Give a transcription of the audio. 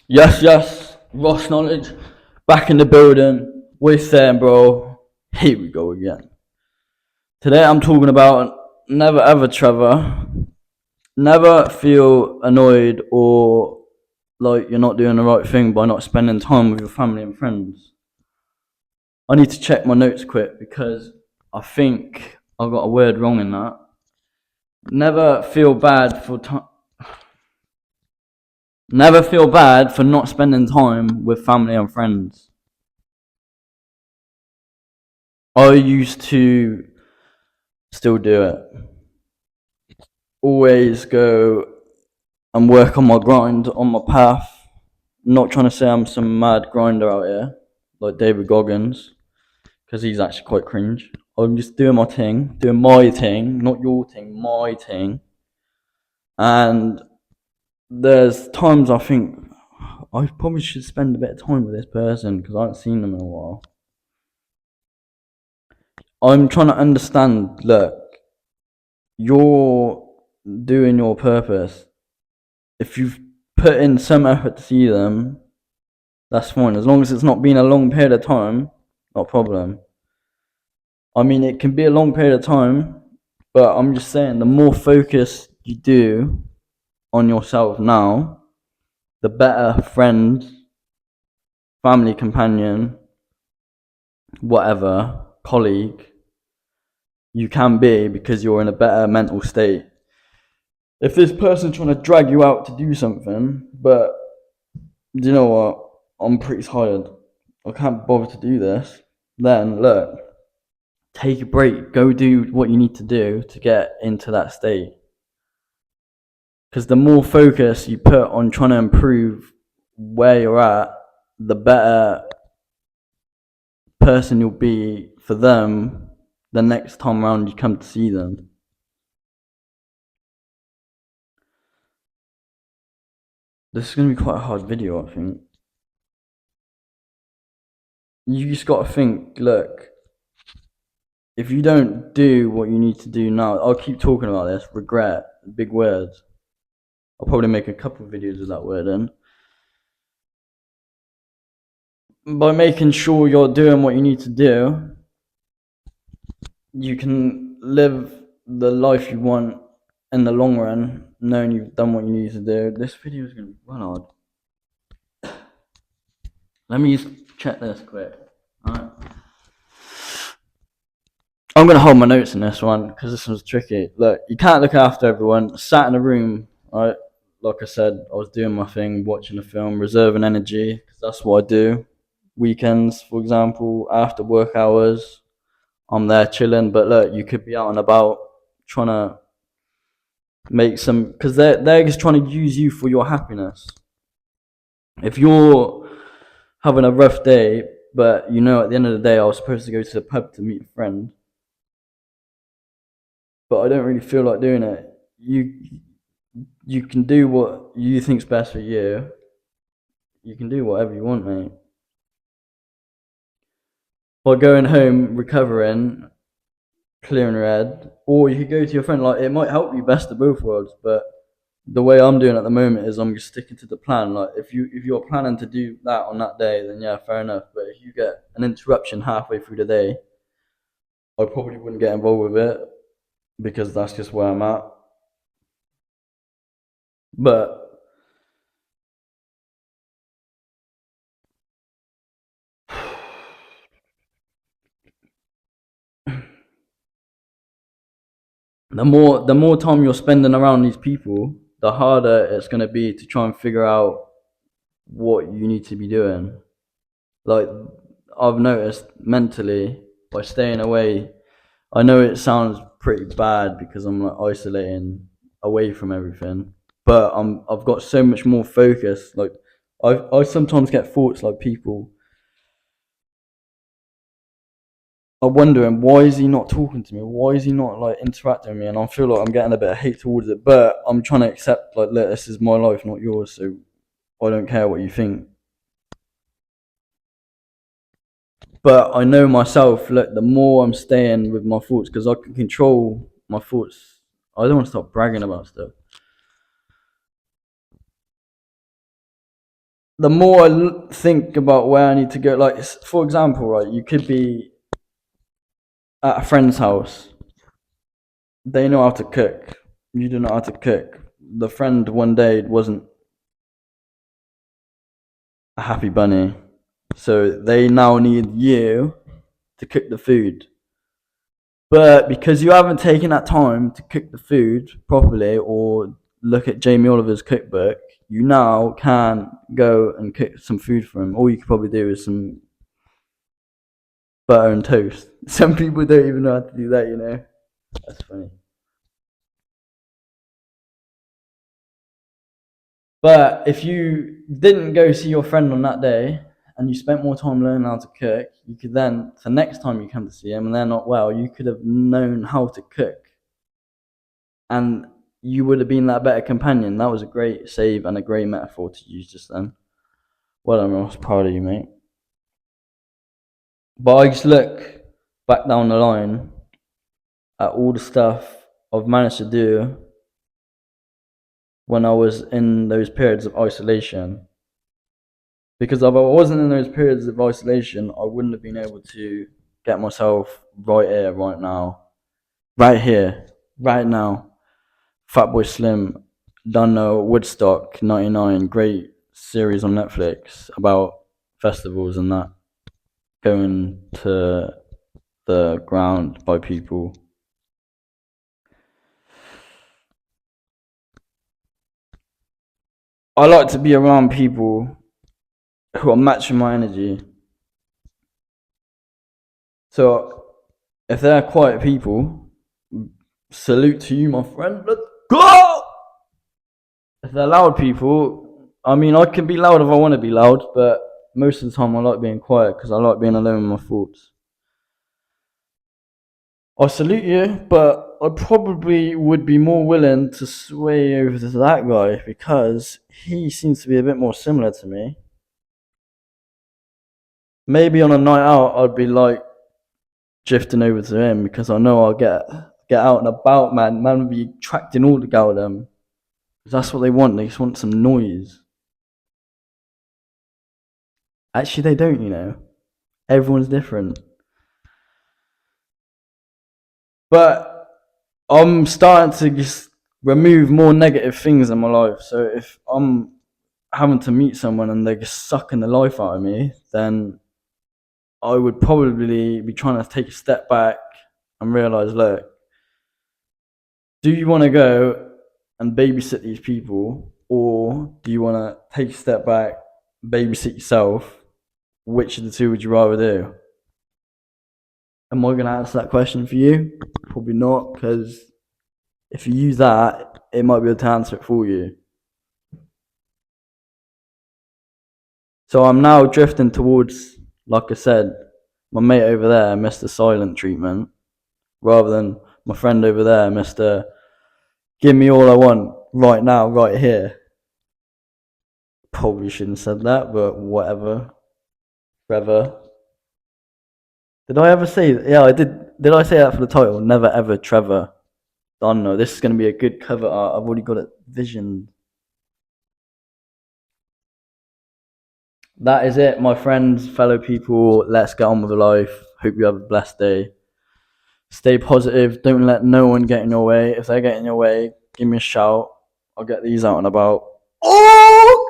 Yes, yes, Ross Knowledge, back in the building. We're saying, bro, here we go again. Today I'm talking about never ever, Trevor, never feel annoyed or like you're not doing the right thing by not spending time with your family and friends. I need to check my notes quick because I think I got a word wrong in that. Never feel bad for time. Never feel bad for not spending time with family and friends. I used to still do it. Always go and work on my grind, on my path. I'm not trying to say I'm some mad grinder out here, like David Goggins, because he's actually quite cringe. I'm just doing my thing, not your thing, my thing. And there's times I think I probably should spend a bit of time with this person because I haven't seen them in a while. I'm trying to understand, look, you're doing your purpose. If you've put in some effort to see them, that's fine. As long as it's not been a long period of time, not a problem. I mean, it can be a long period of time, but I'm just saying the more focus you do on yourself now, the better friend, family companion, whatever, colleague you can be because you're in a better mental state. If this person's trying to drag you out to do something, but do you know what? I'm pretty tired. I can't bother to do this. Then look, take a break. Go do what you need to do to get into that state. Because the more focus you put on trying to improve where you're at, the better person you'll be for them the next time around you come to see them. This is going to be quite a hard video, I think. You just got to think, look, if you don't do what you need to do now, I'll keep talking about this, regret, big words. I'll probably make a couple of videos with that word in. By making sure you're doing what you need to do, you can live the life you want in the long run, knowing you've done what you need to do. This video is going to be run hard. Let me just check this quick. Alright. I'm going to hold my notes in this one because this one's tricky. Look, you can't look after everyone. Sat in a room, right? Like I said, I was doing my thing, watching a film, reserving energy because that's what I do. Weekends, for example, after work hours, I'm there chilling. But look, you could be out and about trying to make some, because they're just trying to use you for your happiness. If you're having a rough day, but you know at the end of the day I was supposed to go to the pub to meet a friend, but I don't really feel like doing it. You can do what you think's best for you. You can do whatever you want, mate. By going home, recovering, clearing your head, or you could go to your friend. Like it might help you best of both worlds, but the way I'm doing at the moment is I'm just sticking to the plan. Like if you're planning to do that on that day, then yeah, fair enough. But if you get an interruption halfway through the day, I probably wouldn't get involved with it because that's just where I'm at. But the more time you're spending around these people, the harder it's gonna be to try and figure out what you need to be doing. Like I've noticed mentally by staying away. I know it sounds pretty bad because I'm like isolating away from everything, but I've got so much more focus. Like I sometimes get thoughts like people are wondering why is he not talking to me? Why is he not like interacting with me? And I feel like I'm getting a bit of hate towards it, but I'm trying to accept like look, this is my life, not yours. So I don't care what you think. But I know myself. Look, the more I'm staying with my thoughts, because I can control my thoughts. I don't want to stop bragging about stuff. the more I think about where I need to go, like for example, right, you could be at a friend's house. They know how to cook. You don't know how to cook. The friend one day wasn't a happy bunny, so they now need you to cook the food. But because you haven't taken that time to cook the food properly or look at Jamie Oliver's cookbook, you now can go and cook some food for him. All you could probably do is some butter and toast. Some people don't even know how to do that, you know? That's funny. But if you didn't go see your friend on that day and you spent more time learning how to cook, you could then, the next time you come to see him and they're not well, you could have known how to cook. And you would have been that better companion. That was a great save and a great metaphor to use just then. Well, I'm most proud of you, mate. But I just look back down the line at all the stuff I've managed to do when I was in those periods of isolation. Because if I wasn't in those periods of isolation, I wouldn't have been able to get myself right here, right now. Right here, right now. Fatboy Slim, done Woodstock 99, great series on Netflix about festivals and that. Going to the ground by people. I like to be around people who are matching my energy. So if they're quiet people, salute to you, my friend. Let's go! If they're loud people, I mean, I can be loud if I want to be loud, but most of the time I like being quiet because I like being alone with my thoughts. I salute you, but I probably would be more willing to sway over to that guy because he seems to be a bit more similar to me. Maybe on a night out, I'd be like drifting over to him because I know I'll get out and about, man. Man would be attracting all the gal them. That's what they want. They just want some noise. Actually, they don't, you know. Everyone's different. But I'm starting to just remove more negative things in my life. So if I'm having to meet someone and they're just sucking the life out of me, then I would probably be trying to take a step back and realize, look, do you want to go and babysit these people, or do you want to take a step back, babysit yourself? Which of the two would you rather do? Am I going to answer that question for you? Probably not, because if you use that, it might be able to answer it for you. So I'm now drifting towards, like I said, my mate over there, Mr. Silent Treatment, rather than my friend over there, Mr. Give me all I want right now, right here. Probably shouldn't have said that, but whatever. Trevor. Did I ever say? Yeah, I did. Did I say that for the title? Never ever, Trevor. I don't know. This is going to be a good cover art. I've already got it visioned. That is it, my friends, fellow people. Let's get on with life. Hope you have a blessed day. Stay positive. Don't let no one get in your way. If they get in your way, give me a shout. I'll get these out and about. Oh!